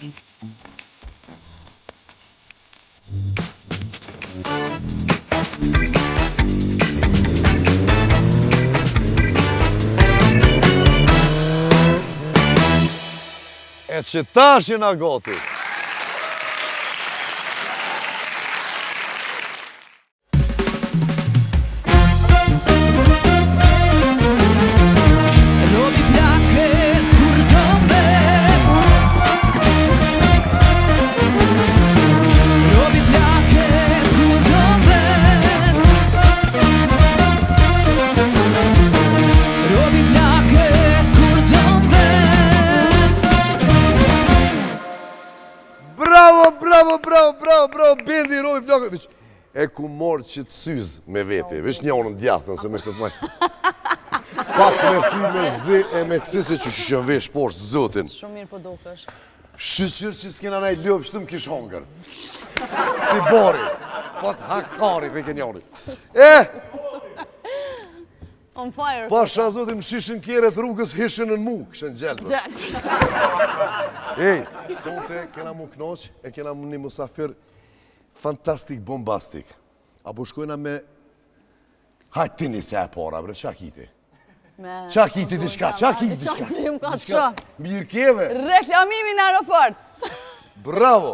E që tash jena gati. Robi plaket kur dombe, robi plaket kur dombe, robi plaket kur dombe. Bravo, bendi robi plaket. E ku morë që të syzë me vete, vesh një onën djathën, se me këtë të majtë. Pak me thy me zë e me kësise që shën vesh poshtë zotin. Shumë mirë po dukesh. Shqyr që s'kena naj lëpë shtu më kish hongër. Si bori, po të hakari fe kenjoni. On fire. Pasha zotin më shishën kjeret rrugës hishën në mu, këshën gjelbë. Ej, sonte kena mu knoq, e kena mu një musafir fantastik, bombastik. Apo shkojna me... Hajtë ti një se e para, bre, qa kiti? Qa kiti diçka, qa kiti diçka? Qa si më ka të qa? Mirë keve. Reklamimi në aeroport. Bravo.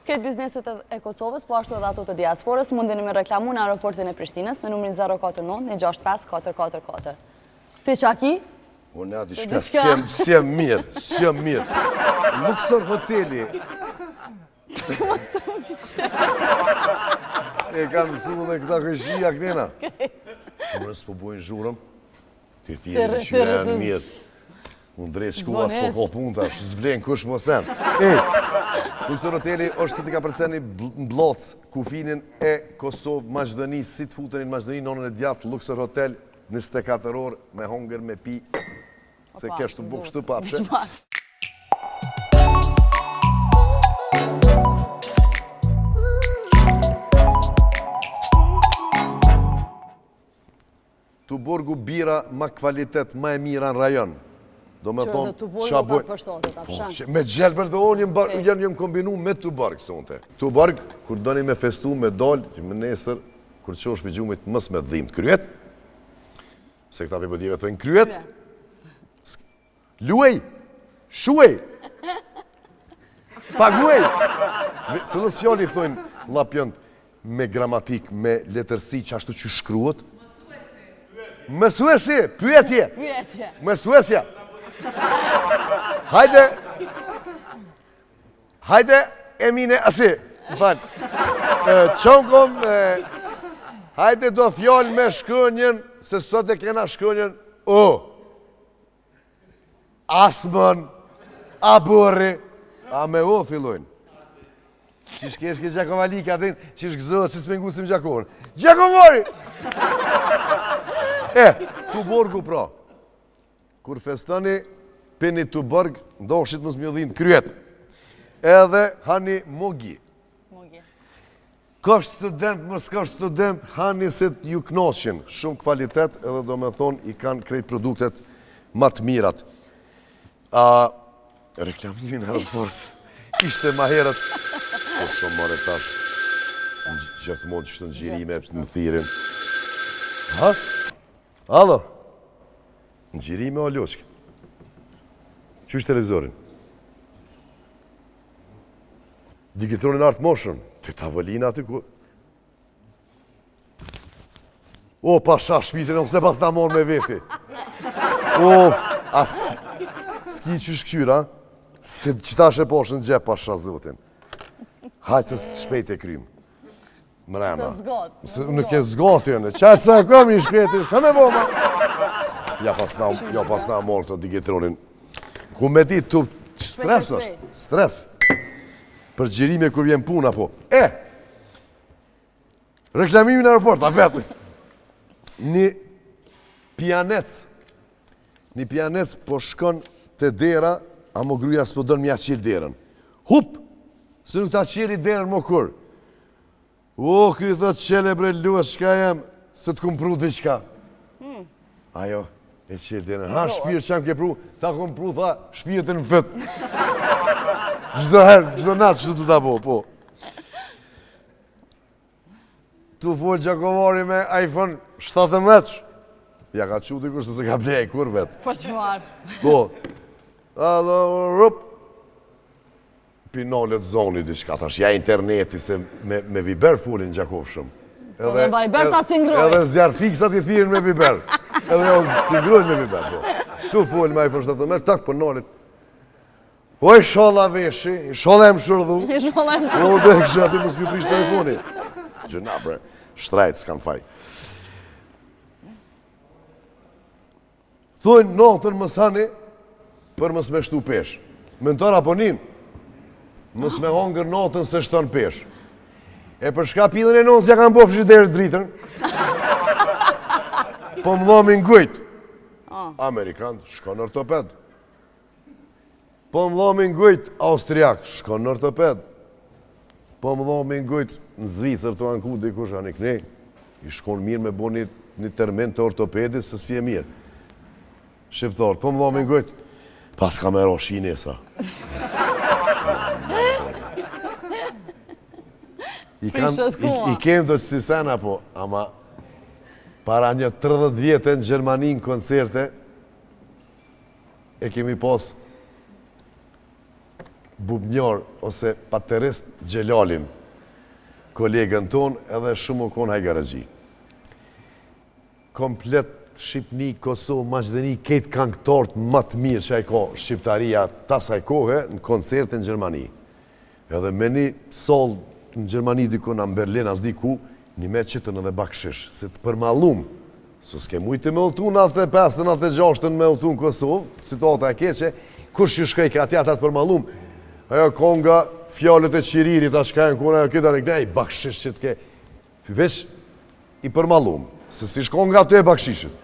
Kretë bizneset e Kosovës, po ashtu edhe ato të diasporës, mundin me reklamu në aeroportin e Prishtinës në numrin 049-165-444. Ti qa ki? Unë ati shka, s'jem mirë. Luxor hoteli. E kam mësumë dhe këta këshia kënena. Unë s'po bojnë zhurëm, të thjeri që e në mirë. Unë drejtë shkua s'po ko punta, s'blenë kush më sen. Luxor hoteli është si të ka përceni Mbloc, kufinin e Kosovë, Maqdoni, si të futenin Maqdoni, nonën e djatë, Luxor hotel, 24 orë, me hongër, me pi, se kesh të bukë shtu papshe. Tuborgu bira ma kvalitet, ma e mira në rajon. Do me thonë, qa bojnë... Me gjelber dhe onë janë kombinu me Tuborg, sonte. Tuborg, kur doni me festu, me dollë, që më nesër, kur qosh për gjumit mës me dhimë të kryet, se këta për bëdjeve të në kryet, luej, shuej, paguej. Cëllës fjali thojnë lapjënd me gramatik, me letërsi që ashtu që shkruot, mësuesi, pyetje. Mësuesja. Hajde, Emine, asi, më falë. Qonkom, hajde do fjallë me shkënjën, se sot e kena shkënjën, asmën, a burri, a me fillojnë. Qish kesh ke Gjakovali, ka din, qish gëzot, qish pengusim Gjakovën. Gjakovori! Tuborgu pra, kur festoni, peni Tuborg, ndoshit mos mjodhin kryet. Edhe hani mogi. Kash student, mos kash student, hani se ju knoqin. Shumë kvalitet, edhe do me thonë, i kanë krejt produktet ma të mirat. Reklamimin në aeroport, ishte ma herët, po shumë more tash, gjithmonë që të ngjirime më thirin. Ha? Alo? Ngjirime o loqkë? Qysh televizorin? Digitronin artë moshën? Të tavolina aty ku? O, pasha shpitin, nëse pas ta morë me veti. O, s'ki qysh këqyra, se qitash e poshën në gjep pasha zotin. Hajtë se shpejt e krymë. Mrema. Nuk e zgati në. Qajtë se kam i shkreti, shka me boma. Ja pas na morë të digitronin. Ku me di të stres është. Stres. Për gjirime kur vjen puna po. Reklamimin në aeroport, a vetë. Një pianec po shkon të dera, a mo gruja s'po dërë mja qilë derën. Hup! Se nuk ta qiri derën mo kur. O, këj thët qele bre luës, shka jem, se të kumë pru diqka. Ajo, e qilë derën. Ha, shpirë që jam ke pru, ta kumë pru, tha, shpirët e në fët. Çdo herë, çdo natë çdo të ta bo, po. Tu fol Gjakovari me iPhone 17. Ja ka çu dikush se ka blej kur vet. Po çfarë? Po. Allo, rup. Pinolet zoni diçka thash, ja interneti se me Viber folin Gjakov shumë. Edhe Viber ta cingroj. Edhe zjarr fiksat i thirrin me Viber. Edhe jo cingrojnë me Viber, po. Tu fol me iPhone 17, tak pinolet. O i sholla veshi, i sholla e më shërdhu. I sholla e më shërdhu. O dhe kështë ati mësë mi prish telefoni. Gjëna bre, shtrajt s'kan faj. Thojnë notën mësani për mësë me shtu pesh. Mentor apo nin, mësë me hongër notën se shton pesh. E për shka pilën e nonë s'ja kanë bo frigiderë dritën. Po më dhomin gujt. Amerikanë, shko në ortoped. Po më dhomin gujt Austriak, shko në ortoped. Po më dhomin gujt në Zvicër të anku dikush anik ne. I shkon mirë me bo një termin të ortopedis se si e mirë. Shqiptar, po më dhomin gujt. Pas ka me roshi nesra. I kem të qësi sena po, ama para një 30 vjetë në Gjermani në koncerte e kemi pas Bubnjar ose Paterist Gjelalin, kolegën ton edhe shumë u konë hajgarëgji. Komplet Shqipni, Kosovë, Maqedoni, ketë këngëtarët më të mirë që e ka Shqiptaria tasaj kohë në koncerte në Gjermani. Edhe me një sol në Gjermani diku në Berlin, as diku, një me qëtën edhe bakshish, se të përmalum, së s'ke mujtë me ullëtu në 95-96 me ullëtu në Kosovë, situata e keqe, kush që shkaj ka atja të përmalum, ajo konga fjallet e qiririt, a shkajnë kona ajo këtë anë i bakshish që të ke, veç i përmalum, se si shkonga të e bakshishit.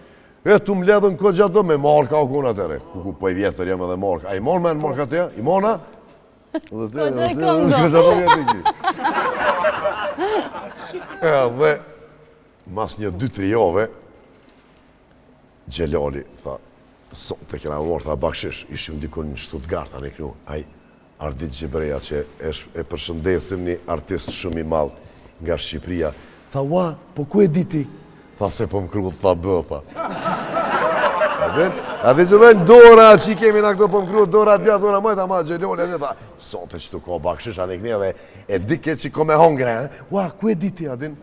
E të mledhën këtë gjatë do me marka o kona të re, ku po i vjetër jam edhe marka. A i marrë me në marka të ja? I marna? Po që i kongo. Dhe, mas një 2-3 jove, Gjelali, tha, sot të kena morë, tha bakshish, ishim dikun në Stuttgart, anë i knu, aj, Ardit Gjibreja, që e përshëndesim një artist shumë i malë nga Shqipëria, tha, ua, po ku e diti? Tha, se po më krullë, tha, bë, tha. A dhe që dojnë dora, që i kemi në këto po më krullë, dora tja, dora majta, ma Gjelali, e tha, sot e që të ko bakshish, anë i këne, dhe e dike që ko me hongre, ua, ku e diti, adin?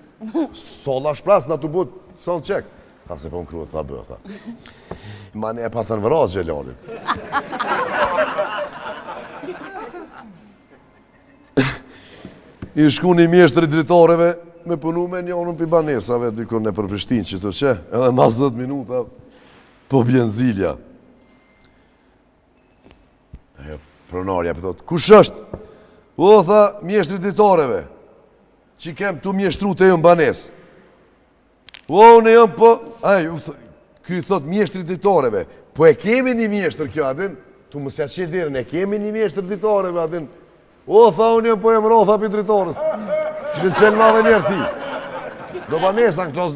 Sola shpras, na të but, son qek. Tha, se po më krullë, tha, bë, tha. Ma ne e pa thënë vëra, Gjelali. I shku një mjeshtëri dritareve me punu me njënën për banesave, dykon në për Prishtinë që të që, edhe mas 10 minuta po bjen zilja. Pronarja për thotë, kush është? O, tha, mjeshtëri dritareve, që kem tu mjeshtru të jënë banes. O, në jënë po, këj thotë mjeshtëri dritareve, po e kemi një mjeshtër kjo, adin, tu mësja që dirën, e kemi një mjeshtër dritareve, adin, o, tha, unë jëmë po jëmë rotha për dritarës. Kështë të qenë ma dhe njerë ti. Do banesa në klas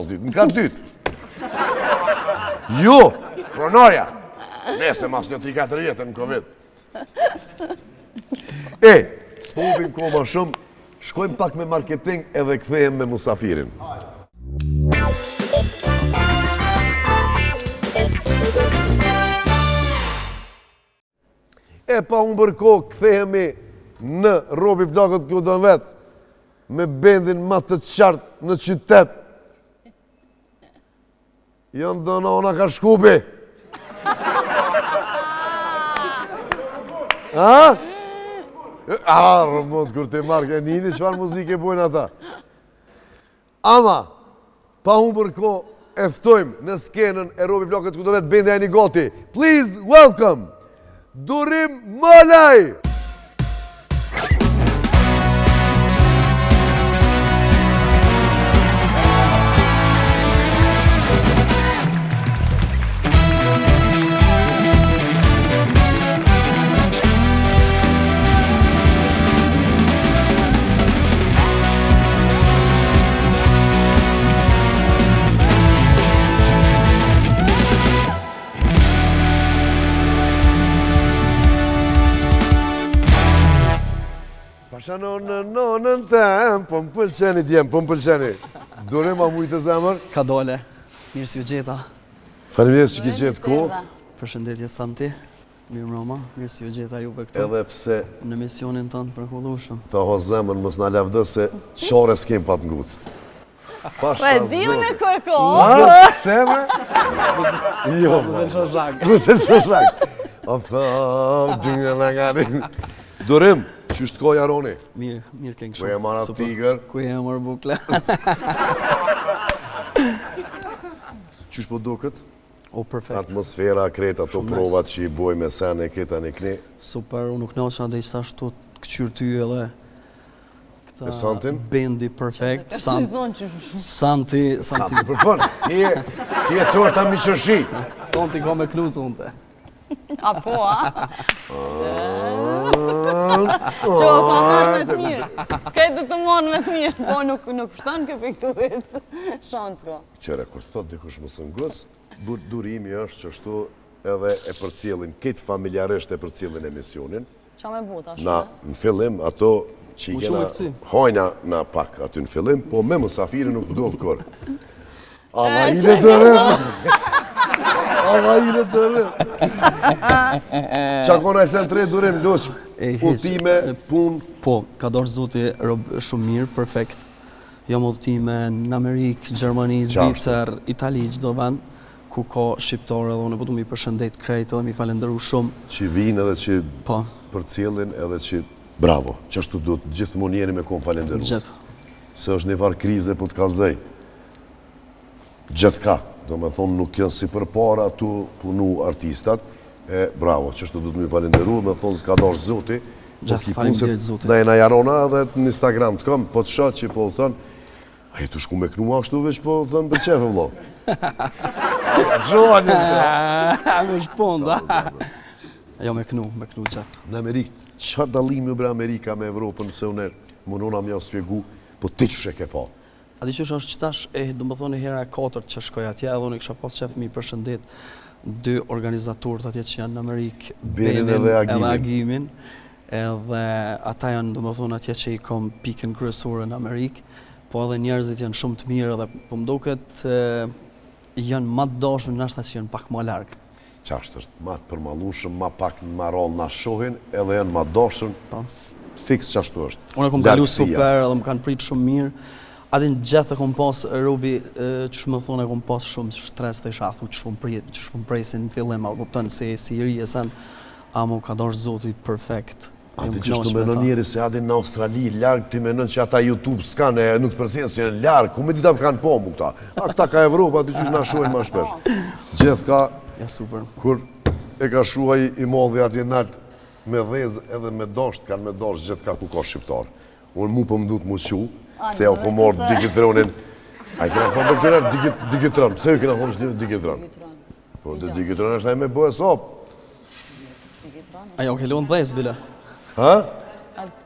2, në katë 2. Jo, pronarja. Nese mas një 3-4 jetë në Covid. E, s'pobim koma shumë, shkojmë pak me marketing edhe këthejem me musafirin. E pa unë bërko këthejemi në Robi Plakët këtë vetë me bendin më të qartë në qytet. Jënë dënona ka shkupi. A? Rëmond, kur të marrë, e njëni qëfar muzike bojnë ata. Ama, pa unë bërko, eftojmë në skenën e Robi Plakët këtë vetë bendin e një goti. Please welcome Durim Malaj! nonën tem, po më pëlqeni djem, po më pëlqeni. Durim a mujtë të zemër. Ka dole, mirë si u gjeta. Faleminderit që ki gjetë ko. Përshëndetje Santi, mirë mroma, mirë si u gjeta juve këtu. Edhe pse Në misionin tënë për kullushëm. ta ho zemën mos na lavdë se qare s'kem pa të ngucë. Po e di unë ku e ko. Seme? Jo, Mëse në shozhak. mëse të shak. O thëm, dyngë në garin. Durim, qështë ko jaroni? Mirë kënë Ku e marra tigër? Ku e marrë bukle. Qështë po duket? O, perfekt. Atmosfera, kreta, ato Shumë provat që i boj me sene, këta në kni. Super, unë nuk nëqa dhe ishta ashtu të këqyrë ty edhe. E Santin? Bendi perfekt. Si thonë që Santi, Për fund, ti e torta mi qërshi. Santi ka me knusë unë te. a po, a? Që o ka marrë me të mirë. Këtë të marrë me të mirë, po nuk shtanë këtë pikturit. Shansë ko. Qere, kur thot dikush më së ngëc, durimi është që ashtu edhe e përcjellin, këtë familjarisht e përcjellin emisionin. Qa me buta, Na, në fillim, ato që i Mu kena shumë e këcy. hojna na pak aty në fillim, po me mësafiri nuk do të kërë. Ava E, ile që të rëm. Ava ile të rëm. Qa kona e sen tre durim, loq, E, hiq. ultime, pun, Po, ka dorë zoti rob shumë mirë, perfekt. Jam udhëtime në Amerikë, Gjermani, Zvicër, Itali, çdo vend ku ka shqiptarë edhe unë po du mi përshëndet krejt edhe mi falenderu shumë. që vinë edhe që Po, përcjellin edhe që bravo, që ashtu do të gjithmonë jeni me kon falenderus. gjithë. Se është një farë krize po të kalzej. Gjithka, do me thonë nuk janë si për para tu punu artistat, e bravo, që ashtu do të mi falenderu, me thonë ka dash zoti, po Gjatë, ki faleminderit punëse zotit. da e na jarona edhe në Instagram të kam, po të shatë që po thënë, a jetu shku me knua ashtu veç po thënë për qefë, vlo. Zhoni, Me shponda. Jo, me knu gjatë. në Amerikë, çfarë dallimi bre Amerika me Evropën, se unë mënona mja spjegu, po ti që ke pa. A di qësh është qëtash, do më thonë hera e 4 që shkoj atje, edhe unë i kisha pas qef mi përshëndet dy organizatorët atje që janë në Amerikë, Benin edhe Agimin, edhe ata janë, do më thonë, atje që i kom pikën kryesore në Amerikë, po edhe njerëzit janë shumë të mirë edhe po më duket janë ma të dashur nashta që janë pak më largë. Qashtë është, ma të përmalushëm, ma pak në marol në shohin, edhe janë ma dashën, fiks qashtu është. Unë e kom kalu Lartësia. super edhe më kanë pritë shumë mirë. Adin gjithë e kom pas, Robi, që më thonë e kom pas shumë stres të isha, që shumë presin në fillim, a kuptën se si i ri e sen, a mu ka dash zoti perfekt. Ati që shtu menon njeri se adin në Australi, largë, ti menon që ata YouTube s'kanë, nuk të përsinë se janë largë, ku me dita më kanë po mu këta. A këta ka Evropa, ati që shtu na shuajnë ma shpesh. Gjithë ka, Ja, super. kur e ka shuaj i modhi atje nalt me dhez edhe me dasht, kanë me dasht gjithë ka ku ka shqiptar. Unë mu për më du të mu qu, se ja ku morë digitronin. A i kena thonë për këtëre digitron, pse ju kena thonë që digitron? Po, dhe digitron është me bëhe sopë. Ajo, ke lonë dhez, bile. Ha?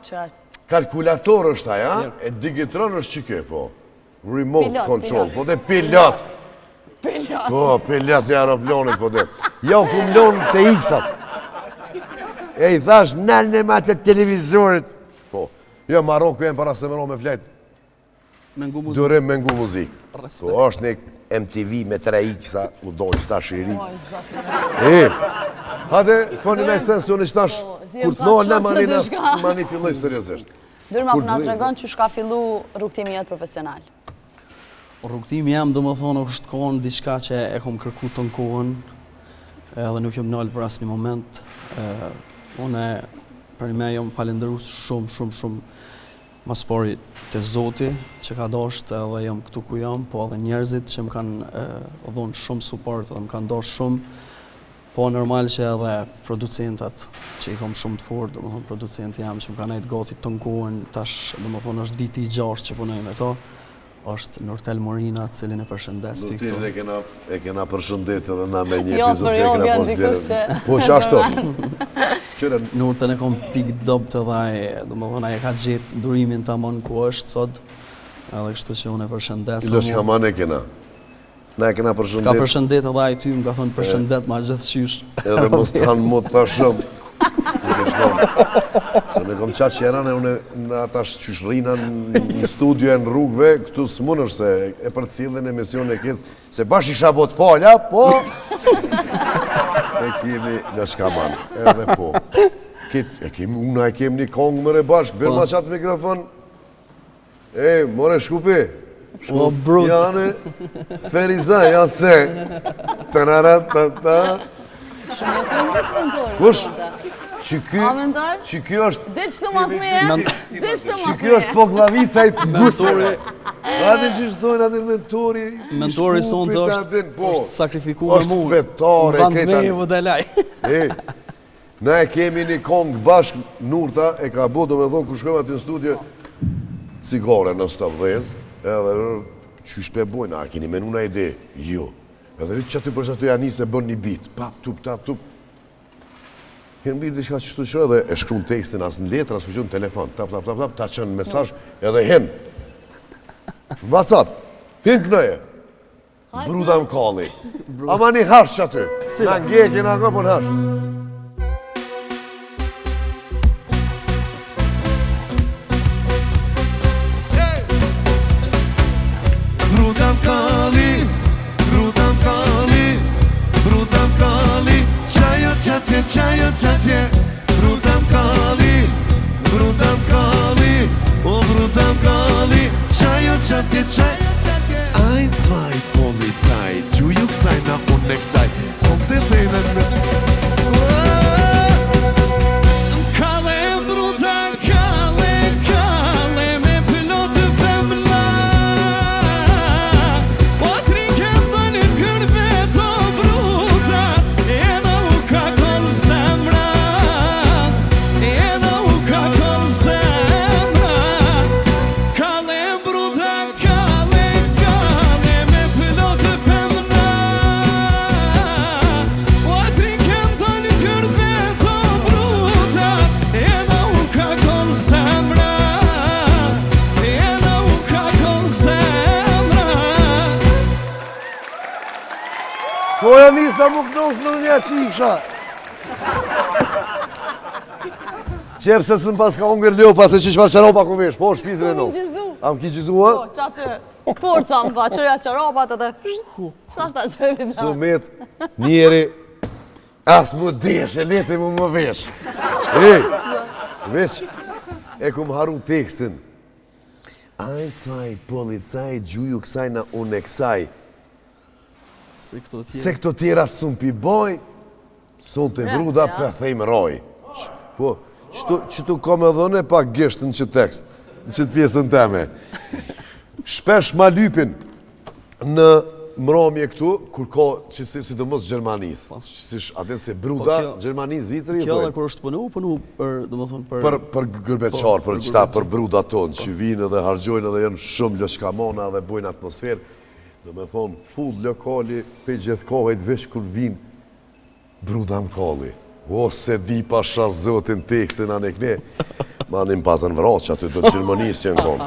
Që Kalkulator është aja, e digitron është që ke, po. Remote Pilot, control, pilot. po dhe pilot. Pilot. Po, pilot e aeroplanit, po dhe. Ja, ku më lonë të X-at. E i thash, nalën e ma të televizorit. Po, ja, Maroku e më para se më ro me fletë. Me ngu muzikë. Durim me ngu muzikë. Respekt. Po, është një MTV me 3X-a, u dojnë sta shiri. Oj, zotë. Hade, foni me sensioni që tash, si kur e të nohë ka në qosë të shka. mani filloj seriosisht. Dyrma, Kur po na të tregon që shka fillu rrugtimi jetë profesional. Rrugtimi jam, do më thonë, është kohën diçka që e kom kërku të në kohën, edhe nuk jam nalë për asë një moment. Unë, për me, jam falenderu shumë, mas pari të Zoti që ka dasht edhe jam këtu ku jam, po edhe njerëzit që më kanë dhonë shumë support edhe më kanë dasht shumë, po normal që edhe producentat që i kom shumë të fort, do më thonë producenti jam që më kanë nejtë gati të kohën, tash do më thonë është viti i 6 që punoj me to, është Nortel Morina, cilin e përshëndes për këtu. Nutilin e kena përshëndet edhe na me një Jo, epizod për që e jo, kena vjen pas dikush djerë. që- Po që ashtu. Qëre, Nurten e kom pik dob të dhaj, do më thonë, aje ka gjetë durimin të amon ku është sot, edhe kështu që unë e përshëndes. ilo që haman e kena. Na e kena Ka përshëndet përshëndet edhe ai ty, më ka thonë përshëndet ma gjithë qysh. edhe mos të hanë mot të shumë. kështë thonë. Se me kom qatë që erane, unë në ata qysh rina në studio e në rrugve, këtu s'mun është se e për cilën emision e këtë, se bashkë isha bot falja, po, e kemi në shkaman, edhe po. Una e kemi një kongë mëre bashkë, bërë ma qatë mikrofon, more shkupi, O, brut. Jane, Feriza, ja se, Shumë e të në këtë mentori. Kush? Që A mentor? ky është, Dhe që të mas me e? Dhe që të që mas ky me është e? poglavica i të Mentori, Ate që shtojnë atë mentori. mentori sonë të është sakrifikuar është mu. fetare. Vand me e vëdelaj. Na e kemi një kongë bashkë, Nurta e ka bo, do me thonë, ku shkojmë aty në studio, cigare në stop vez, edhe që shpe bojnë, a keni menu në ide? Jo. Edhe që aty për që aty janë se bën një bit, pap, tup, tap, tup. Hinë bërë diçka që shtu që edhe e shkru në tekstin, asë në letra, asë në telefon, tap, tap, tap, tap, ta qënë mesazh, edhe hinë. WhatsApp, hinë kënëje. Bruda më kalli. Ama një hash që aty. Na ngekje, na nga për hash. Brutam kalli, brutam kalli, brutam kalli, qajo qatje, brutam kalli, o brutam kalli, qajo qatje, Ein, zwei, Polizei, gjuju kësaj na unë e kësaj, son të dhejnë në... Kalle bruta, kalle, me pilotë femna, o trinken të një kërbet o bruta, e në u ka kollë zemra, e në u ka kollë zemra, kalle bruta, me pilotë femna, o trinken të një kërbet o bruta, e në u ka kollë zemra, e në u ka kollë zemra. Foja nisa më kënosë në një qifsha. Qepë se sën pas ka unger leo, pas e që qëfar qaropa ku vesh, po shpizën e nos. gjizu. A më ki gjizua? Po, që aty, porca më tha, qërja qërapat edhe, sa është ta qëri da? Sumet, njeri, as më desh, e lete më vesh. Vesh, e ku më haru tekstin. Ein, zwei, Polizei, gjuju kësaj na unë e kësaj. Se këto tjerë. Se këto tjera të sun pi boj, sun të bruda për thejmë roj. Po, qëtu kom edhe në pak gisht në që tekst, në që të pjesën teme. Shpesh ma lypin në mramje këtu, kur ka që si do mos Gjermanis. Aten se bruda, Gjermanis, Zvicri, Kjo dhe kur është punu për, do më thonë, për... për gërbeqar, për qëta, për bruda tonë, që vinë dhe hargjojnë dhe janë shumë lëshkamona dhe bojnë atmosferë. Do me thonë, full lokali, pe gjithë kohët vesh kur vinë, bruda më kalli. O, se di pasha zotin tekstin anë e këne, ma në patën vraq, aty do të Gjermanisë që në konë.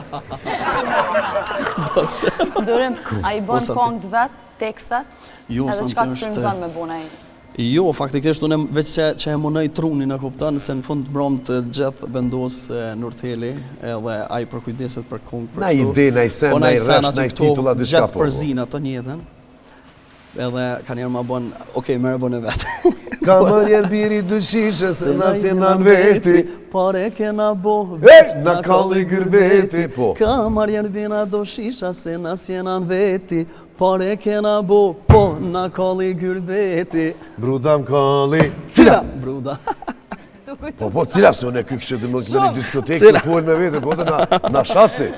Durim, a i bën kongë të vetë, tekstet, Jo, edhe sa qka më të është- përmëzën me buna i? Jo, faktikisht unë veç që e monoj trunin e kuptan, se në fund mbrëm të gjithë vendos Nurteli, edhe ai për kujdeset për kongë për Na ide, na i sen, Po na i sen resh, aty na i këto titula, diçka gjithë po. përzina të njëtën. Edhe kanë njerë ma bon, okej, merë bon e vetë. Ka më njerë biri dëshishe, se na si në veti. Pare kena bo, Na kalli gërbeti, po. Ka marjer bina do shisha, se na sjena në veti. Pare kena bo, po, na kalli gërbeti. Bruda më kalli. Cila? Bruda. Po, cila se unë e kështë dhe më këtë një diskotekë, Cila? të full me vete, po dhe na shaci.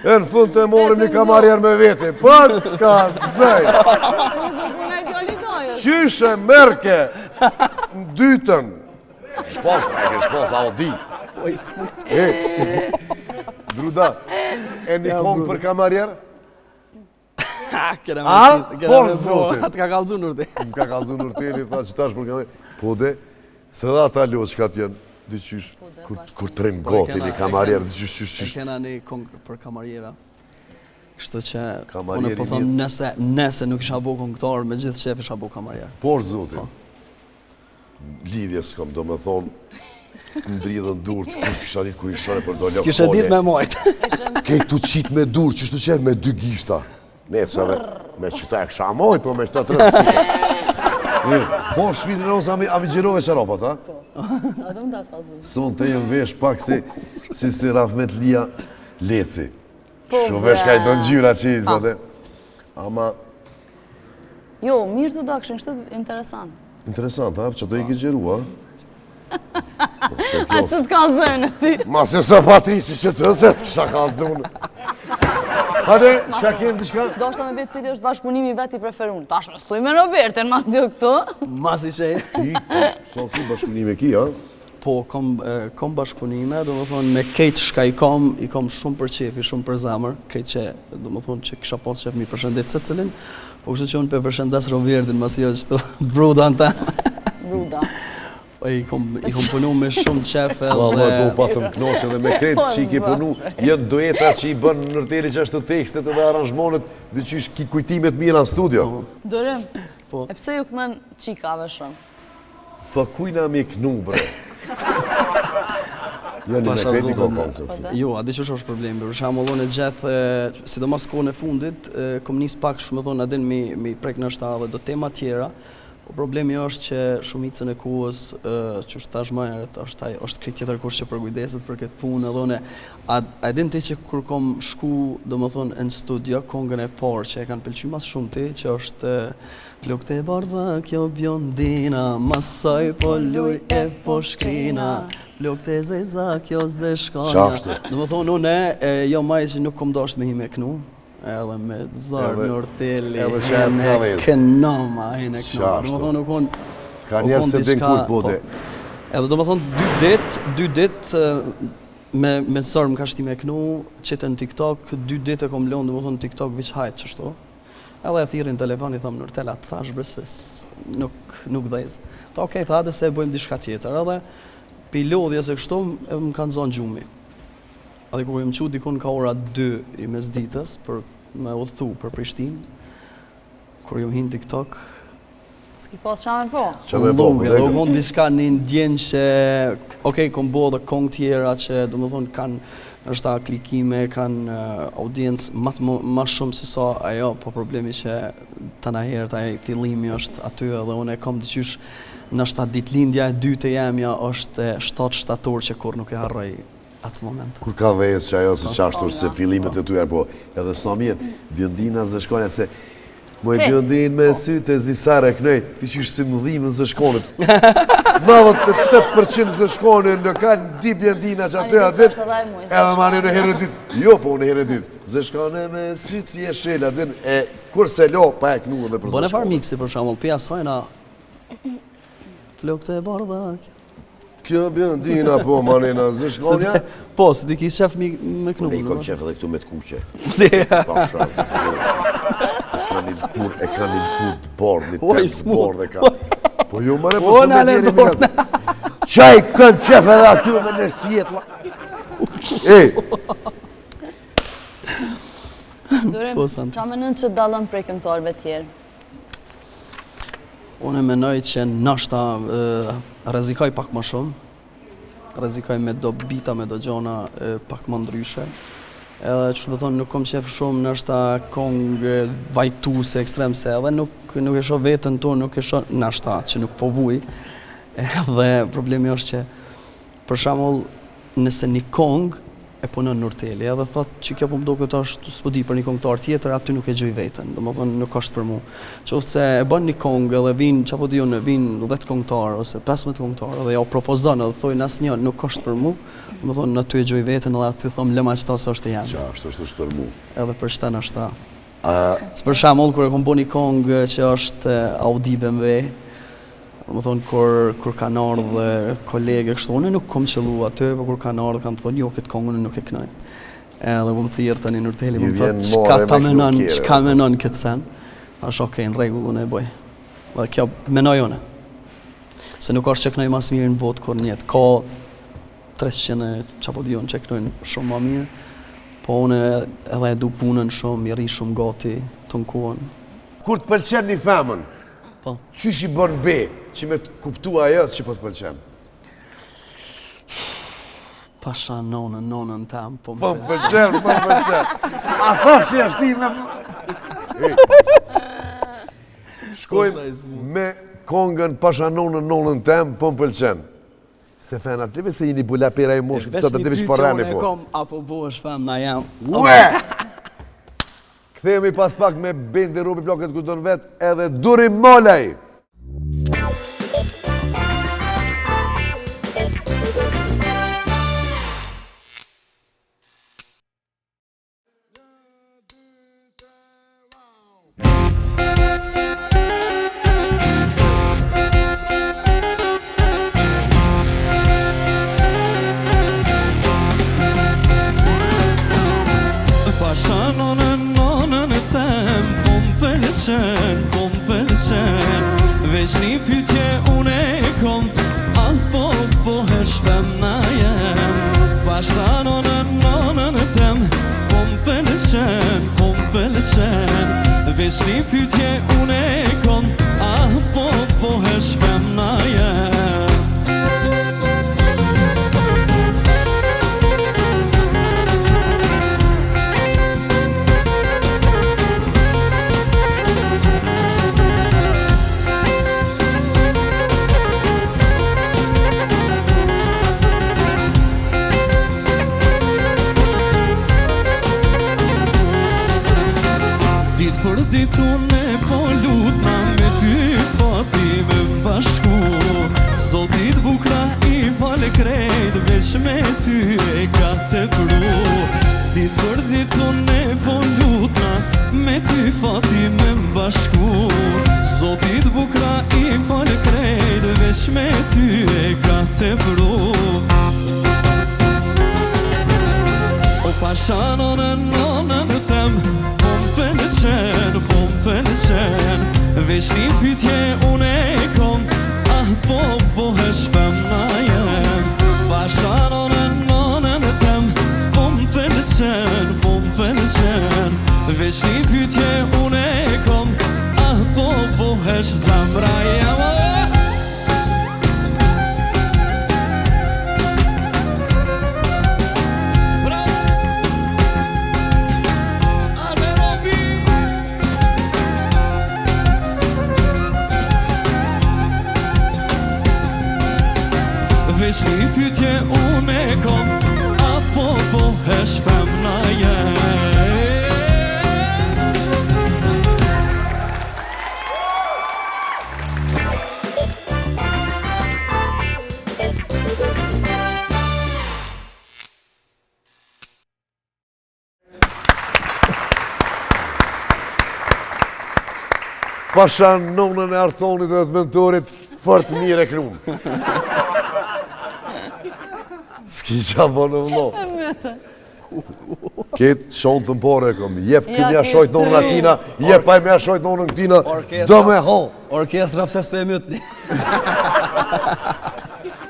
E në fund të morim një kamarjer me vete, për ka zëj. Nëse puna i djali dojës. Qyshe merke, në dytën. Shpas, me ke shpas, a o di. Oj, smut. Bruda, e një kongë për kamarjer? Kena A? me Por qitë, zotin. atë ka kalëzu nërdi. Më ka kalëzu nërteli, tha që tash për kamarjer. Po dhe, se dhe ata lo që ka t'jen, dyqysh, kur të rinë gati një kamarjer, dyqysh, E qysh. kena një kongë për kamarjera. Kështu që, Kamarjeri unë po thëmë, nëse nuk isha bo kongëtar, me gjithë shef isha bo kamarjer. Por zotin. lidhje s'kam, do me thonë, më dridhën durët, kur s'kisha ditë kur i shone për do lëkë S'kisha ditë me majtë. Kej tu qitë me durë, që shtu qenë me 2 gishta. Nesëve, me qëta e kësha moj, po me qëta të rëtë s'kisha. Po, shmitin e nësë a mi gjirove qaropat, ha? A do më da kalbu. Sonë të jem vesh pak si Rafmet Lia Leci. Po, Shumë vesh ka i do në gjyra që i të dhe. Ama... Jo, mirë të da këshin, kështu interesant. Interesant, ha? Që do i ke gjeru, ha? A që të kalëzën e ty. Ma se sa patristi që të zet, kësha kalëzën. Hade, qka kemë të shka? Do shta me vetë cili është bashkëpunimi vetë i preferun. Tash me stuj me Roberten, mas dio këtu. Masi që e. Ki, so ki bashkëpunime ki, ha? Po, kom bashkëpunime, do më thonë, me kejtë shka i kom shumë për qefi, shumë për zamër, kejtë që, do më thonë, që kisha pas qef mi përshëndet se cilin, po kështë që unë për përshëndes Robertin, mas jo që të bruda në ta. Bruda. I kom punu me shumë qef Allah, edhe... po patëm knoqe dhe me kretë që i ke punu, jetë dueta që i bën nërteri që ashtu tekstet edhe aranjmonet, dhe që ishë ki kujtimet mira në studio. Dorem, Po. e pse ju kënën qikave shumë? Fa kujna mi knu, bre. Jo, një me kreti ko kom të. Jo, a di që është problemi, për shembull unë gjithë, sidomos kohën e fundit, kom nis pak shumë thonë adin mi prek në shta dhe do tema tjera. Problemi është që shumicën e kohës që është tash më herët është këtë tjetër kush që përkujdeset për këtë punë edhe unë a din ti që kur kom shku domethënë në studio kongën e parë që e kanë pëlqyer mas shumë ti që është Flokët e bardha kjo bjondina masaj po luj e po shkrina Flokët e zeza kjo zeshkanja domethënë unë jo maj që nuk kom dashur me hi me knu edhe me zarë në orteli, hene kënoma, hene kënoma. Do më thonë nuk unë... Ka njerë se din kur bode. Edhe do më thonë 2 dit me zarë më ka shti me kënu, qëtë në TikTok, 2 dit e kom lonë, do më thonë TikTok viq hajtë qështu. Edhe e thirin telefon, i thamë në ortela, të thash bësës nuk dhejzë. Tha okej, tha dhe se bëjmë dishka tjetër, edhe pi lodhja se kështu, më kanë zonë gjumi. Edhe kur jam qu dikun ka ora 2 i mesditës për me udhthu për Prishtinë. Kur jam hin TikTok. S'ki pas qamen po? Qamen po, dhe u mund diçka një ndjen që okej, kom bo dhe kong tjera që do më thonë kanë është ta klikime, kanë audiencë ma shumë se sa ajo, po problemi që të na herët ai fillimi është aty edhe unë e kom diqysh në shta ditlindja e 2 të jemja është 7 shtator që kur nuk e harroj atë moment. Kur ka vejës që ajo se qashtur se fillimet e tuja, po edhe s'na mirë, bjondina zëshkonja se moj bjondin me sytë e zisare kënej, ti qysh si më dhimë zëshkonit. 98% zëshkonit në kanë 2 bjondina që aty atë dit, edhe ma në herë dytë. Jo, po në herë dytë. Zëshkone me sytë jeshela, din e kur se lo, pa e knu edhe për zëshkonit. Bone far miksi për shamull, pia sajna Flokët e bardha Kjo bjondina po manena zëshkonja. Po, se ti kisë qef me knu. Ne i kom qef edhe këtu me t'kuqe. Pasha zot. E kanë lëkur të bordë, një tem të bordë e ka. Po ju mare po së me djeri mirat. Qaj kanë qef edhe aty me në sjetla. Ej! Dorem, qa menën që dalën prej këngëtarëve tjerë? Unë e menoj që nashta rrezikoj pak më shumë, rrezikoj me do bita, me do gjona pak më ndryshe. Edhe që të thonë nuk kom qef shumë nashta kongë vajtuse, ekstremse, edhe nuk e shoh vetën tonë, nuk e shoh nashta që nuk po vuj. Edhe problemi është që, për shembull, nëse një kongë e punon në orteli, edhe thot që kjo po më do këtë është s'po di për një kongëtar tjetër, aty nuk e gjoj vetën, do më thonë nuk është për mu. Qoftë se e bën një kongë edhe vinë, që po di unë, vinë 10 kongëtar ose 15 kongëtar edhe ja u propozon edhe thojnë asnjë nuk është për mu, do më thonë aty e gjoj vetën edhe aty thom lema qëta së është e jam. Qa është për mu. Edhe për shta në shta. Së për shembull kur e kom bo një kongë që është Audi BMW, më thonë, kur kanë ardhë kolege kështu, unë nuk kom qëllu aty, po kur kanë ardhë kanë thonë, jo, këtë kongën nuk e knoj. Edhe më më thirë tani në orteli, më më thotë, qka menon këtë sen? Ashtë okej, në regull, unë e boj. Dhe kjo menoj une. Se nuk është që knoj mas mirë në botë kur njetë. Ka 300 qapo di unë që knojnë shumë ma mirë, po unë edhe e du punën shumë, i ri shumë gati të në kuën. Kur të pëlqen një femën, qysh i bën be? që me të kuptua ajo që po të pëlqen. Pasha nonën tem, po Po më pëlqen. A thash që ashti me... Shkojmë me kongën Pasha nonën tem, po më pëlqen. Se fena, të se jeni bula pera i moshkit, sa të të vish përreni po. Kom, apo bo është fem na jam. Ue! Kthehemi pas pak me bendi Robi Plaket ku do në vetë edhe Duri Molaj. Pasha nonën tem, po m'pëlqen, veç një pytje une e kom, apo bohesh femna jem. Pasha nonën tem, po m'pëlqen, veç një pytje une e kom, apo bohesh femna jem. Dit për ditun e po lutna me ty fati me bashku. Zotit bukra i fale krejt, veç me ty e ka të pru. Dit për ditun e po lutna me ty fati me bashku. Zotit bukra i fale krejt, veç me ty e ka të pru. O pasha nonën tem, po m'pëlqen, veç një pytje une e kom, apo bohesh femna jem. Pasha nonën tem, po m'pëlqen, veç një pytje une e kom, apo bohesh zemra jem. Veç një pytje une e kom, apo bohesh femna jem. Pasha nonën e Artonit dhe të mentorit, fort mire e krunë. S'ki qa bo në vlo. Ketë shonë të mpore e kom, jep këmi a shojt nonën atina, jep pa i me a shojt nonën këtina, do me ho. Orkestra pse s'pe mytni.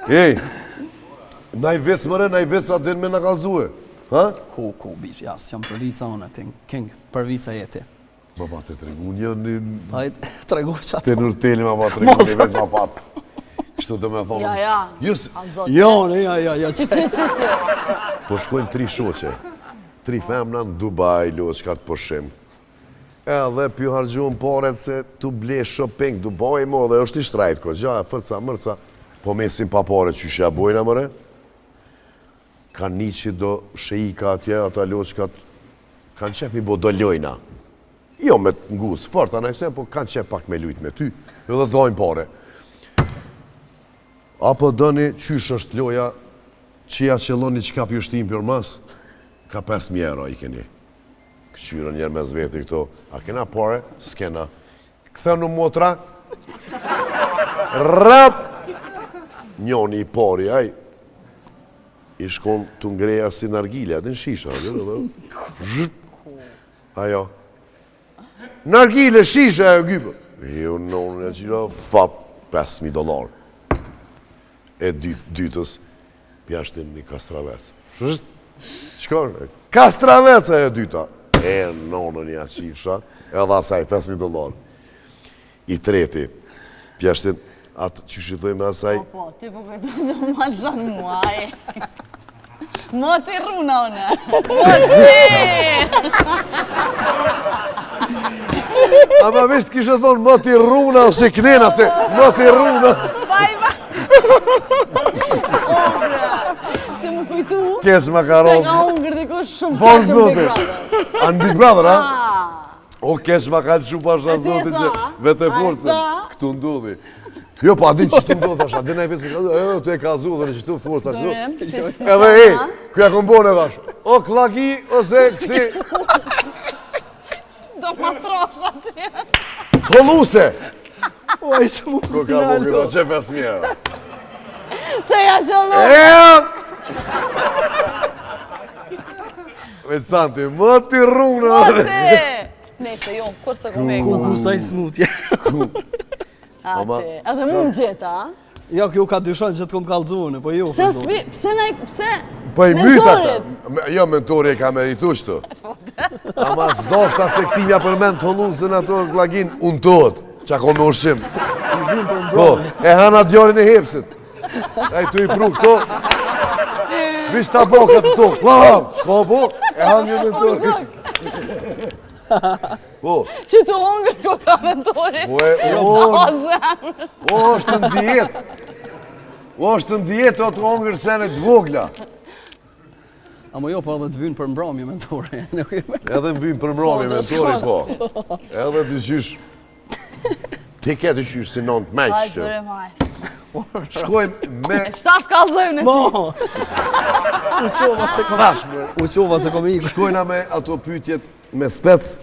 Ej, naj vec mëre, naj vec atë din me në kalzue. Ku, bish, jas, jam për vica unë, king, për vica jeti. Ma pa të tregu një... Hajt, tregu që ato. Të nërteli ma pa të tregu një veç ma pat. Kështu të me thonë. Ja. Jo, Që. Po shkojnë 3 shoqe, 3 femna në Dubai, loqka të përshim. Edhe pjo hargjohën paret se tu ble shopping, Dubai mo dhe është i shtrajt, ko gja, fërca, mërca. Po mesin pa paret që shja bojna mëre. Ka një që do shejika atje, ata loqkat, kanë qep mi bo do lojna. Jo me të ngusë, fort anajse, po kanë qep pak me lujt me ty, jo dhe dojnë pare. Apo dëni qysh është loja, qëja qëlloni që ka pjushtim për mas, ka 5.000 euro i keni. Këqyre njerë me zveti këto, a kena pare? S'kena. Këthenu motra, rap, njoni i pari, aj, i shkon të ngreja si nargile, atë në shisha, ajo. Nargile, shisha, ajo gypë. Jo, nonë, e qira, fap, $5.000. E dytës, pjashtin një kastravec. Qëkon? Kastravec e dyta. E nonë një qifsha, edhe asaj $5.000. I treti, pjashtin atë që shqitoj me asaj, Po, ti po këtë që më malë shanë mua, Moti runa une. ama visht kishe thonë moti runa ose knena, se moti runa. Se më kujtu, Kesh se makaron. ka hungër dikush shumë Po, kaqën Big zote. Brother. Anë Big Brother, ha? Ah, O, kesh makaron shumë pasha E ti e zote që tha? vete A e forcën. tha? Këtu ndodhi. Jo, pa adin që të ndodhi, thash, adin e vetë, tu e ka zu, dhe në që tu forca që. Dorem, ti si Edhe sa, kërja kom bone thash, o klagi, ose kësi, do ma trosh aty. koluse. Oj, së mu Ko ka bu këta që fesmjera. Se ja qëllu. Vetë santi, më ti rruna. Moti! Nese, jo, kur se ku me ku ku. sa i smutje. Ama- Ati, edhe mu më gjeta, a? Jo, kjo ka dyshon që të kom kallëzune, po jo. Pse s'pi, pse na i, pse? Po i myt ata. Mentorit. Jo, mentori e ka meritu shtu. Ama s'doshta se këti mja përmen të hollusën ato klagin unë tot, që ako me ushim. I vim për Po, mbrojtje. e hana djarin e hepsit. Ai tu i pru këto. Vish ta bokat këto, klam, shko po, e hanë një mentori. Po, Që të hongër ko ka mentori. po e, O, zemë. o, është në dietë. O, është në dietë, o të hongër sene të vogla. Amo jo, po edhe të vynë për mbrojtje mentore. Edhe më vynë për mbrojtje do mentori, s'ka. po. Edhe të qysh. Ti ke të qysh si non të meqë Hajtë, që. bëre majtë. Shkojmë me... Qëta është kalzojnë e ti? Mo! U qova se kom... U qova se kom iku. Shkojna me ato pyetjet me spec.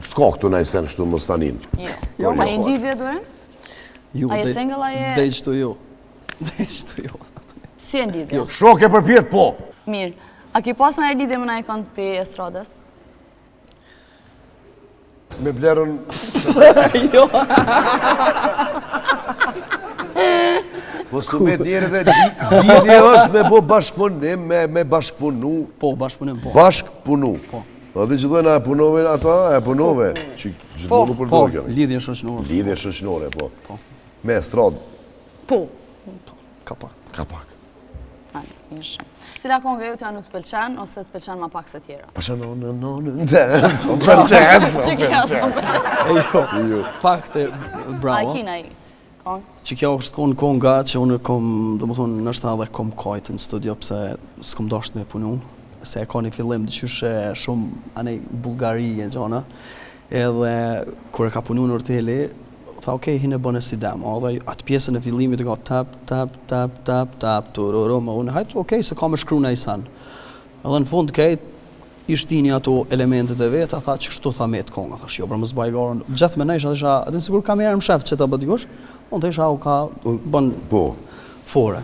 S'ka këtu na i sen shtu më stanin. Jo, a i ndidhje dure? Ju, A je single, a je- Dhe qëtu jo. Dhe qëtu jo. Si e ndidhje? Shok e përpjet, po. Mirë. A ki pas në lidhje më na i kanë për estradës? Me blerën, Jo. po su met njerë dhe lidhje është me bo bashkëpunim, me bashkëpunu. Po, bashkëpunim, po. Bashkëpunu. Po. Po dhe që dojnë a e punove ata, a e punove. Që gjithmonë nuk Po, përdojnë kjo. lidhje shoqërore. Lidhje shoqërore, po. Me estradë, Po. Ka pak. ka pak. Hajde, ishë. Cila konga ju t'ja nuk të pëlqen, ose të pëlqen ma pak se tjera? Pasha në dance, po përqenë, po Që kjo së më pëlqen. E jo. Fakte, A bravo. kina i kongë? Që kjo është konë konga që unë kom, do më thonë, nështë edhe kom kajtë në studio pëse s'kom dasht me punu. Se e ka një fillim dyqyshe shumë anej Bulgari e gjona. Edhe kur e ka punu në Urteli, tha okej, hine bëne si demo. Edhe atë pjesën e fillimit e ka tap, tururu, më unë, hajtë okej, se ka me shkru në i sanë. Edhe në fund kejt, ishtini ato elementet e vetë, tha që shtu tha me të konga, thash jo, për më zbajgarën, gjithë me nejsh, isha, edhe në sigur kamerën më shef që ta bëtikush, unë të isha u ka bën Po. fore.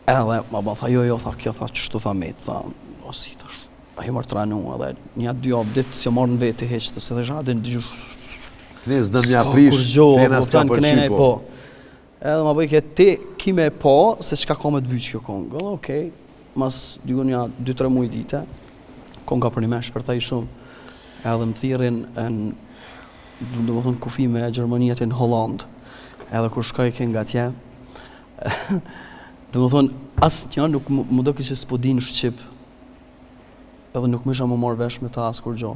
Edhe, ma bën, tha jo, tha kjo, tha që shtu tha me të, tha, o si, thash, a ju marrë tranu, edhe një dy javë ditë si marrë në vetë i heqë, se dhe shadin të gjush, Knez dëm një s'ka aprish, kur gjohë, knena s'ka kupton, knena përqy, i po. Edhe ma bëjke ti kime po, se qka ka me të vyqë kjo kongë. Edhe okej, mas dygon një 2-3 muj dite, konga për një me shpërtaj shumë. Edhe më thirin në, do më thonë, kufi me Gjermanijet në Holland. Edhe kur shkoj ke nga tje, do më thonë, asë një nuk më do kështë s'po din Shqip. Edhe nuk më isha më marrë vesh me ta asë kur gjo.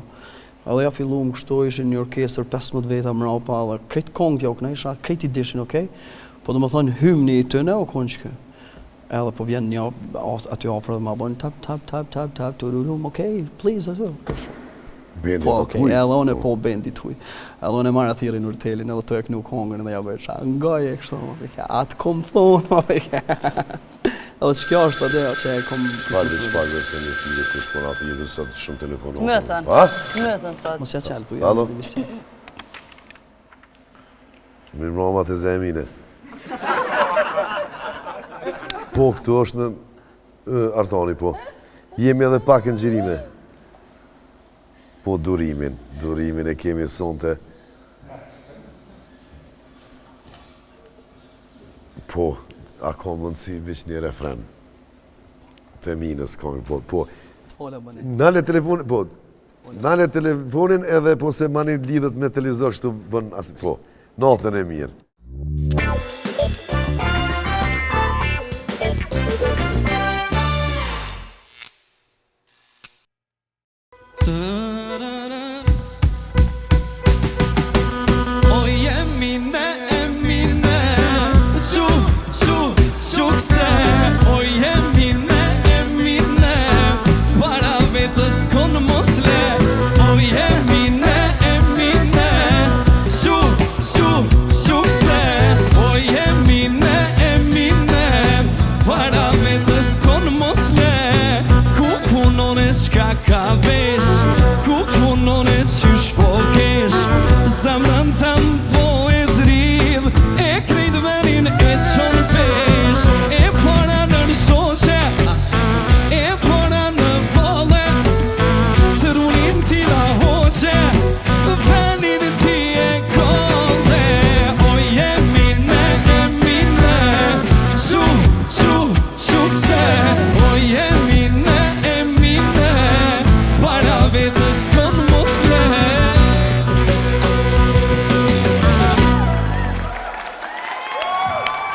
Edhe ja fillu më kështu, ishin një orkestër 15 veta mrapa, edhe krejt kongë tja u këna isha, krejt i dishin, okej? Po do më thonë hymni i tëne o konë që kë. Edhe po vjen një aty afrë dhe ma bënë tap, tururum, okej, please, aty. Bendi Po, të okej, tuj. edhe unë po bendi tuj. Edhe unë e marrë athirin në Urtelin, edhe të e kënu kongën edhe ja bëjë qa, ngaje kështu, ma peke, atë kom thonë, ma peke. Edhe që kjo është atë që e kom... Falë që pak dhe se një fili kush po natë jetë sot shumë telefonë. Mëtën. Ha? Mëtën sot. Mos ja qalë tu, Alo? një mision. Mirë mama të zemine. Po, këtu është në Artani, po. Jemi edhe pak në gjirime. Po, durimin e kemi sonte. Po, a ka mundësi veç një refren. Feminës kongë, po. Ola bëni. Nale telefonin edhe po se mani lidhet me televizor shtu bën, po, natën e mirë.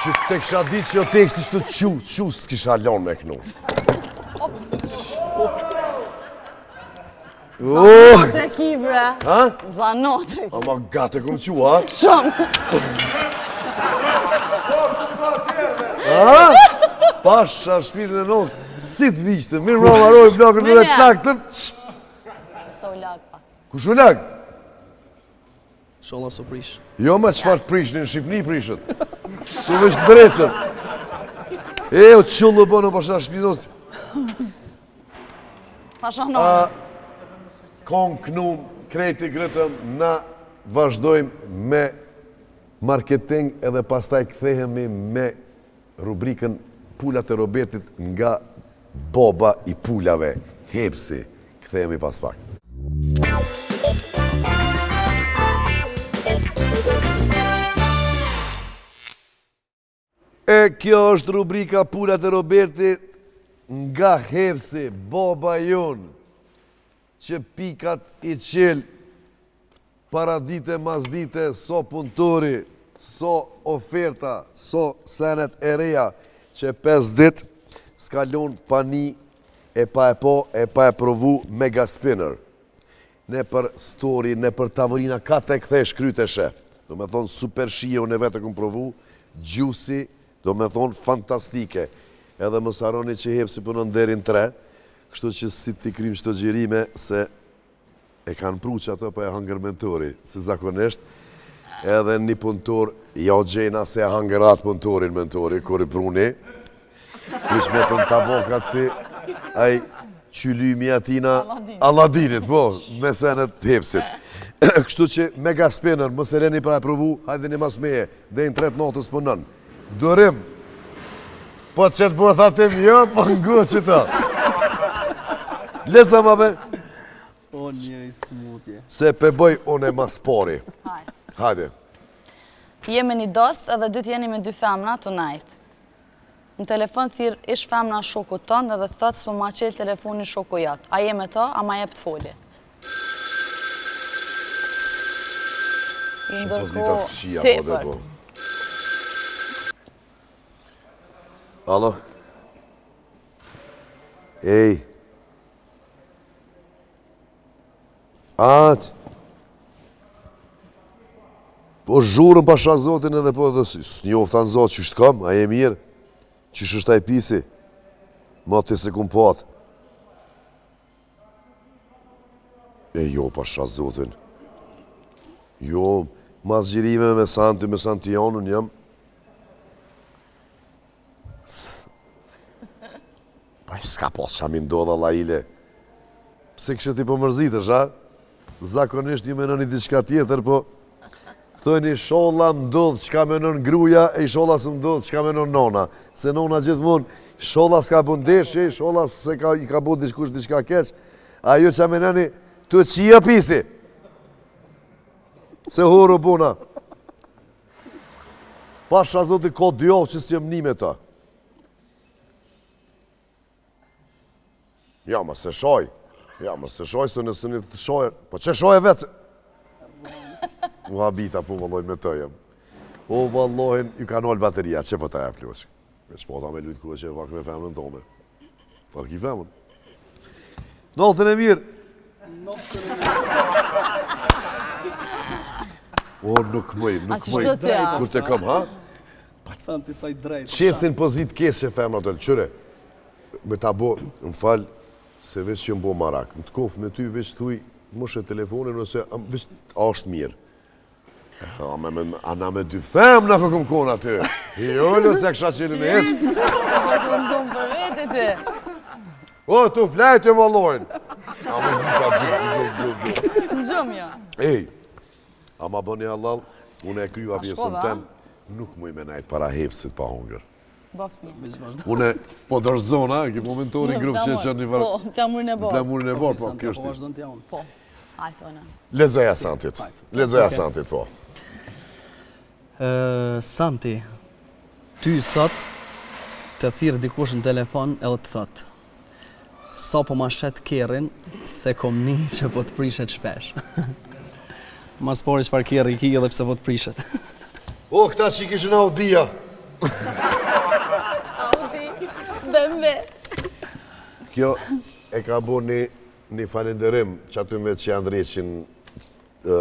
Që te kisha ditë që jo teksti që të qu s'kisha lanë me kënu. Zanot e ki, bre. Ha? Zanot e ki. Ama gate kom qu, ha? Shumë. Pasha shpirën e nosë, si të vishtë, mirë më maroj, blokën dhe taktën. Sa u lag pa. Kush u lag? Sholla së prish. Jo me qëfar të prishni, në Shqipni prishët. Tu vesh të dreqët. O qëllë bënë, pasha shpirën e nosë. Pasha nërë. Konë knum, krejti grëtëm, na vazhdojmë me marketing edhe pastaj kthehemi me rubrikën Pulat e Robertit nga Boba i Pulave. Hepsi, kthehemi pas pak. Kjo është rubrika Pulat e Robertit nga Hepsi, Boba jonë, që pikat i qelë para dite mas dite, so punëtori, so oferta, so senet e reja, që 5 dit s'kalon pani e pa e provu Mega Spinner. Ne për story, ne për tavorina, ka të kthej shkryteshe. Do me thonë super shije, unë e vetë këmë provu, juicy, do me thonë fantastike. Edhe më saroni që Hepsi për në nderin 3, kështu që si t'i krym qëto gjirime, se e kanë pru që ato për e hangër mentori, se zakonisht, edhe një punëtor, ja o gjena se e hangër atë punëtorin mentori, kur i pruni, ish me të në tabokat si aj qylymi atina Aladinit, po, me senet Hepsit. Kështu që Mega Spinner, mëse leni pra e provu, hajde një mas meje, dhe në 3 notës për nën. Dërim, po që të bërë thatim, jo, po ngu që ta. Leca ma be. O njëri smutje. Se pe bëj unë e mas pari. Hajde. Jemi një dost edhe dy t'jeni me 2 femna tonight. Në telefon thirë ish femna shoku tënë edhe thëtë s'po ma qelë telefoni shoku jatë. A jeme të, a ma jep t'foli. Pozita të qia, po dhe po. Alo? Ej. Atë. Po zhurën pasha zotin edhe po edhe s'njofta në zotë që shtë kam, a je mirë? Që shështë taj pisi? Ma të se kum patë. E jo pasha zotin. Jo, mas gjirime me Santionun jam. Pa s'ka pas që amin do dhe la ile. Pse kështë ti po mërzitësh, a? Zakonisht ju menon i diçka tjetër, po thëni sholla m'dodh çka menon gruja, e sholla s'm'dodh çka menon nona. Se nona gjithmonë, sholla s'ka bën ndeshje, sholla se i ka bën dikush diçka keq. Ajo që menoni, të qia pisi. Se horo bona. Pasha zoti ko djohë që s'jem një me ta. Ja, ma se shoj. Ja, ma se shoj, se nësë një të shoj. Po që shoj e vetë? Mu habita po valloj me të jem. O vallohin, ju ka nol bateria, që po ta e ploqë? Me që po ta me lujtë kuve që e pak me femën tome. Pak i femën. Noltën e mirë. O, nuk mëj. Kur të kam, ha? Santi saj drejt. Qesin pozit keshe femën të lëqyre. Me ta bo, më falë, se veç që më bo marak. Në të kofë me ty veç të huj, moshe telefonin, nëse veç ashtë mirë. Ana me 2 femë në këmë kona ty. Jo, nëse kësha qenë me eqë. Shë këmë zonë për vete ty. O, tu flajtë e vallojnë. Në gjëmë ja. Ej, ama bëni halal, unë e kryu pjesën tem, nuk muj me najtë para Hepsit pa hongër. Baf një. Unë po dërzona, ki momentori në grupë që që një farë. Po, flamurin e borë. Flamurin e borë, po, Santi, kështë po ti. vazhdon t'ja unë. Po, hajtë ona. Ledzoja Santit. Ledzoja Santit, po. Santi, ty sot të thirë dikush në telefon edhe të thotë. Sa po ma shetë kerin, se kom një që po të prishet shpesh. Mas pori qëfar keri ki edhe pse po të prishet. O, këta që i kishën Audia, Audi, BMW. Kjo e ka bo një falenderim që atyme që janë dreqin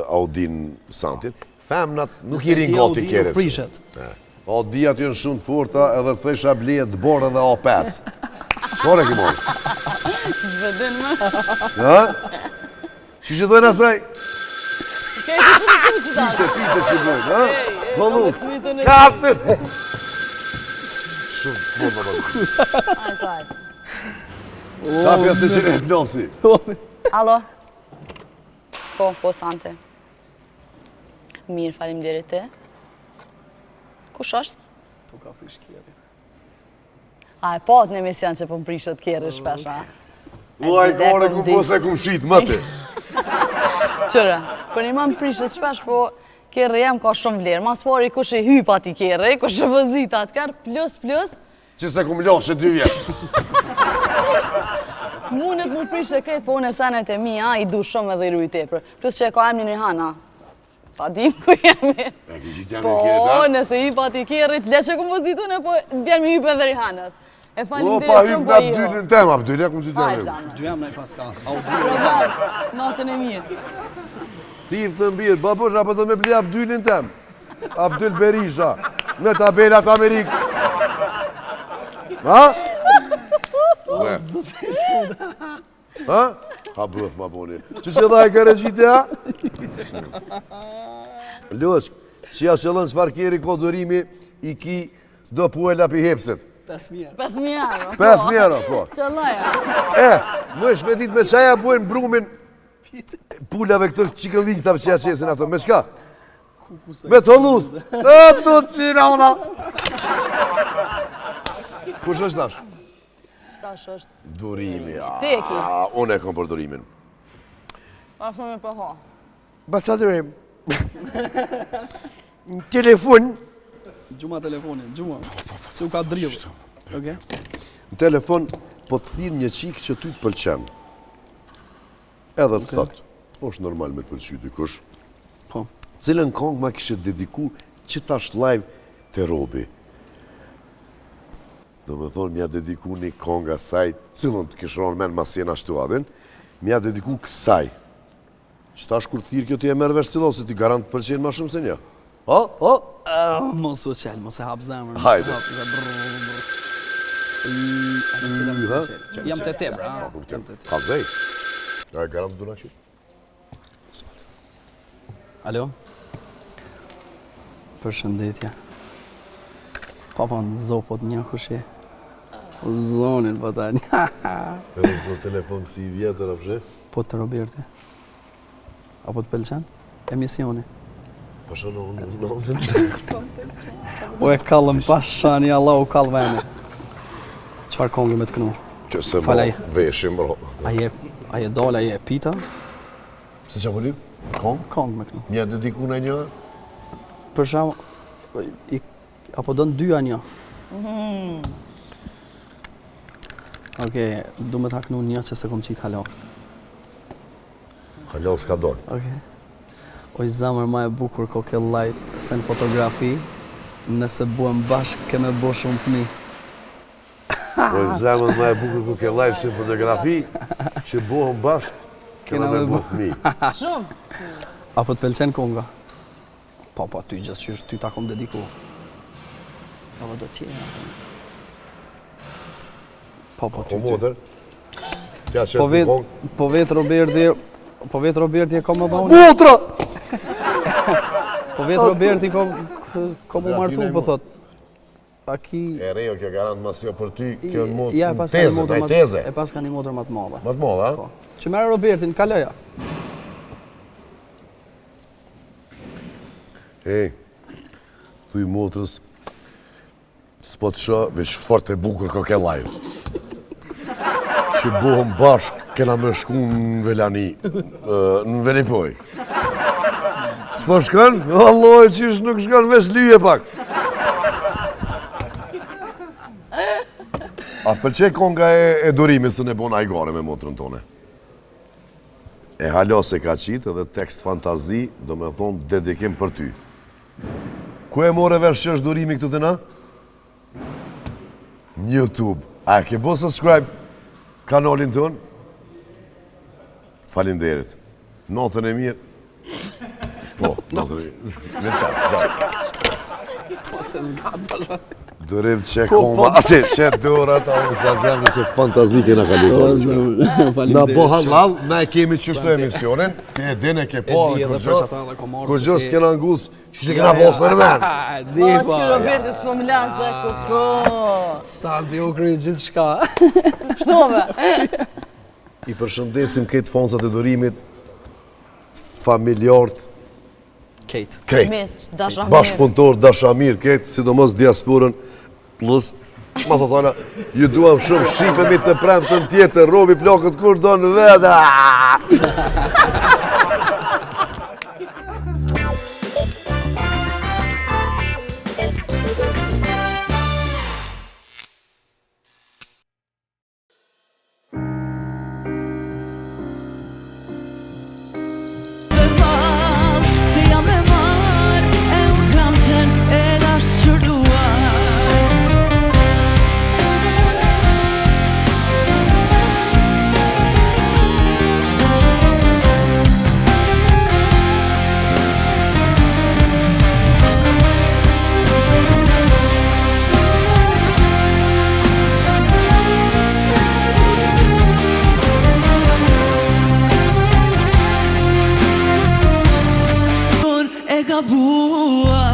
Audin Santin. Femnat nuk i rinë gati kere. Prishet. Audi aty në shumë të forta edhe të thesha bleje të borë edhe A5. Qore ki mori? Zvedin më. Ja? Që që dojnë asaj? Pite që dojnë, ha? Të hollu. Fmitën e Kafe! Shumë të borë më Ajde. Kapja se që ne plosi. Alo? Po, Sante. Mirë, faleminderit ti. Kush është? Tu ka fish kjeri. A e po atë në emision që po më prishët kjerë shpesh, a? Uaj, kore ku po se ku më shqitë, më ti. Qëra, për një më prishët shpesh, po kjerë jem ka shumë vlerë. Mas pari kush e hypa ti kjerë, kush e vëzita atë kjerë, plus. Që se ku më loshe 2 vjetë. Mundet më prishë e kretë, po unë e senet e mija, i du shumë edhe i ruj tepër. Plus që e ka emni një hana. Ta dim ku jemi. E ki gjitë jam Po, e kjerët, ha? nëse hypa ti kjerët, le që ku më vëzitune, po bjerë mi hype edhe Rihanës. E O, faleminderit pa shumë, hypë po nga jo. Abdylin tem, Abdyl, ku më qytë Hajde, jam. zanë. Dy jam në i paska. Audi. Robert, natën e mirë. Tif të mbirë, babush, apo do me ble Abdylin tem. Abdyl Berisha, me tabelat Amerikës. Ha? Ue. Ha? Ha bëth ma boni. Që që dha e kërë gjitë ja? Loqë, që ja qëllën qëfar kjeri kodurimi i ki do puella pi hepsit. 5.000. 5.000 euro. 5.000 euro, po. Qëlloja. Më është me ditë me qaja bujnë brumin pullave këtë qikën vingsave që ja qesin ato. Me shka? Me të hollus. Të qina una. Kush është tash? Shtash është. Durimi. Ti e ki. Unë e kom për durimin. Pa shumë e përha. Ba të durim. Në telefon. Gjuma telefonin, gjuma. Se u ka drivë. Oke? Në telefon po të thirë një qikë që ty të pëlqen. Edhe të thotë, është normal me të pëlqy dikush. Po. Cilën kongë ma kështë dediku që tash live të Robi. Do me thonë, mja dediku një kongë asaj, cilën të kishë ronë men mas jena shtu adhin, mja dediku kësaj. Që tash kur thirë kjo ti e merë vesh cilo, se ti garant të pëlqenë ma shumë se një. Ha? Mos u qelë, mos e hap zemër. Hajde. Jam të tebra. Kalzej. A e garant të duna që? Alo? Përshëndetje. Papa në zopot një kushi. Zonin po ta një. Edhe zë telefon kësi i vjetër, apëshe? Po të Roberti. Apo të pëlqen? Emisioni. Pasha në O e kallëm pashani, Allah u kallë vene. Qfar kongë me të kënu? Që se mo Falaj. veshim, bro. A je dole, a je pita? Se që apolim? Kongë? Kongë me kënu. Mja dediku në një? Për shama, apo dënë dyja një. Oke, du me ta kënu një që se kom qitë halo. Halo s'ka dorë. Oke. Oj zamër ma e bukur ko ke live, se në fotografi, nëse buem bashkë, ke me bo shumë fëmi. Po zemën ma e bukur ku ke live si fotografi, që bohëm bashkë, kena me bu fëmi. Shumë. Apo të pelqen konga? Po, ty gjithë që ty ta kom dediku. Apo do tjera. Po, Ko ty. modër? Tja që Po është në kongë? Po vetë Roberti e kom më dhoni. Motra! Po vetë Roberti kom më martu, po thot. A ki... E rejo, kjo garant mas jo për ty, kjo në Ja, e pas ka një teze, motor taj teze. E pas ka një motor më të madhe. Ma të modë, ha? Po. Që merë Robertin, kaloja. Ej, thuj motrës, s'po të shë, veç fort e bukur ko ke live. Që bohëm bashkë, kena me shku në Velani, në Velipoj. S'po shkën? Allah, qish nuk shkën, veç lyje pak. A pëlqej konga e durimit së ne bona i gare me motrën tone? E halo se ka qitë edhe tekst fantazi, do me thonë dedikim për ty. Ku e more vesh që është durimi këtë të na? në YouTube. A ke bo subscribe kanalin tonë? Falinderit. Natën e mirë. Po, natën e mirë. Në qatë. Ose zgata. Dorim që koma, ase që dorat, a u shazem se fantazike në kaluar. Na po halal, na e kemi qështu emisionin, ti e dine ke po, kur gjës kena nguz, që që kena posë në men. Shkë Roberti s'po më lanë se kuko. Sa ti u kryi gjithë shka. Pështove. I përshëndesim këtë fonsat e dorimit, familjartë, Kate. Miq, dashamirë. bashkëpunëtor, dashamirë, këtë, sidomos diasporën, plus, masasana, ju duam shumë shifemi të premtën tjetër, robi plakët kur do në veda! Se jam e marrë, e unë kam qenë e dashëruar. Unë e gabuar.